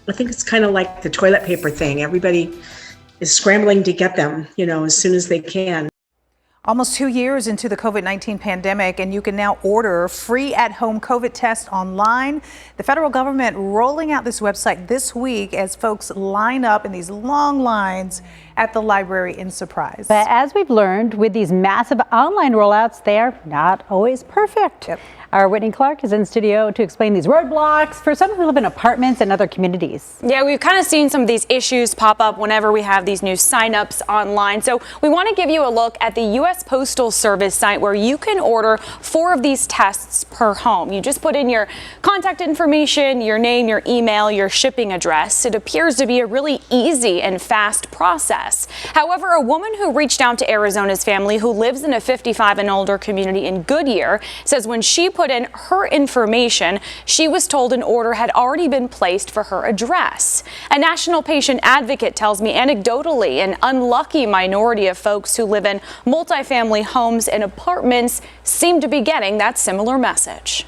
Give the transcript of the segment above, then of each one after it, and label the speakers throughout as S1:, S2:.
S1: I think it's kind of like the toilet paper thing. Everybody is scrambling to get them, as soon as they can.
S2: Almost 2 years into the COVID-19 pandemic, and you can now order free at-home COVID tests online. The federal government rolling out this website this week as folks line up in these long lines at the library in surprise.
S3: But as we've learned with these massive online rollouts, they're not always perfect.
S2: Yep.
S3: Our Whitney Clark is in studio to explain these roadblocks for some who live in apartments and other communities.
S4: Yeah, we've kind of seen some of these issues pop up whenever we have these new signups online. So we want to give you a look at the U.S. Postal Service site where you can order 4 of these tests per home. You just put in your contact information, your name, your email, your shipping address. It appears to be a really easy and fast process. However, a woman who reached out to Arizona's family who lives in a 55 and older community in Goodyear says when she put in her information, she was told an order had already been placed for her address. A national patient advocate tells me anecdotally an unlucky minority of folks who live in multifamily homes and apartments seem to be getting that similar message.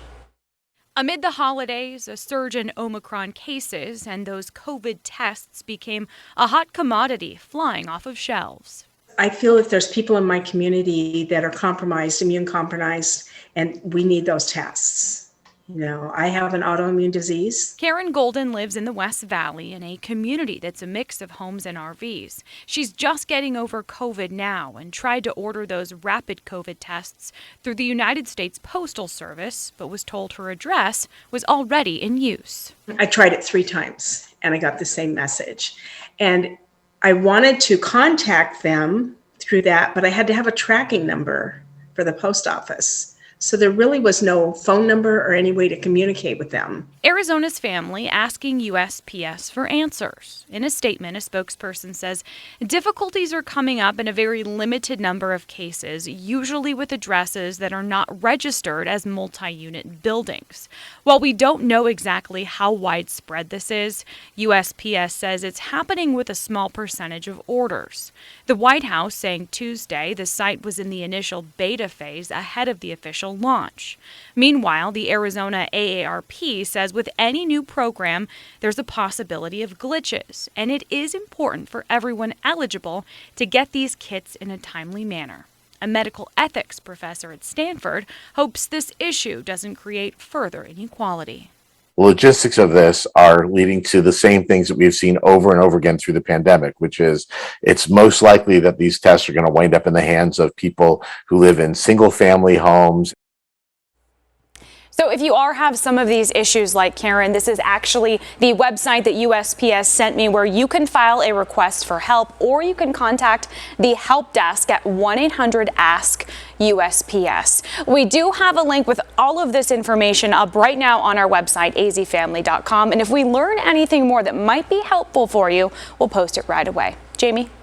S4: Amid the holidays, a surge in Omicron cases and those COVID tests became a hot commodity flying off of shelves.
S1: I feel that there's people in my community that are compromised, immune compromised, and we need those tests. I have an autoimmune disease.
S4: Karen Golden lives in the West Valley in a community that's a mix of homes and RVs. She's just getting over COVID now and tried to order those rapid COVID tests through the United States Postal Service, but was told her address was already in use.
S1: I tried it 3 times and I got the same message. And I wanted to contact them through that, but I had to have a tracking number for the post office. So there really was no phone number or any way to communicate with them.
S4: Arizona's family asking USPS for answers. In a statement, a spokesperson says difficulties are coming up in a very limited number of cases, usually with addresses that are not registered as multi-unit buildings. While we don't know exactly how widespread this is, USPS says it's happening with a small percentage of orders. The White House saying Tuesday the site was in the initial beta phase ahead of the official launch. Meanwhile, the Arizona AARP says with any new program, there's a possibility of glitches, and it is important for everyone eligible to get these kits in a timely manner. A medical ethics professor at Stanford hopes this issue doesn't create further inequality.
S5: Logistics of this are leading to the same things that we've seen over and over again through the pandemic, which is it's most likely that these tests are going to wind up in the hands of people who live in single-family homes.
S4: So if you have some of these issues like Karen, this is actually the website that USPS sent me where you can file a request for help, or you can contact the help desk at 1-800-ASK-USPS. We do have a link with all of this information up right now on our website, azfamily.com. And if we learn anything more that might be helpful for you, we'll post it right away. Jamie?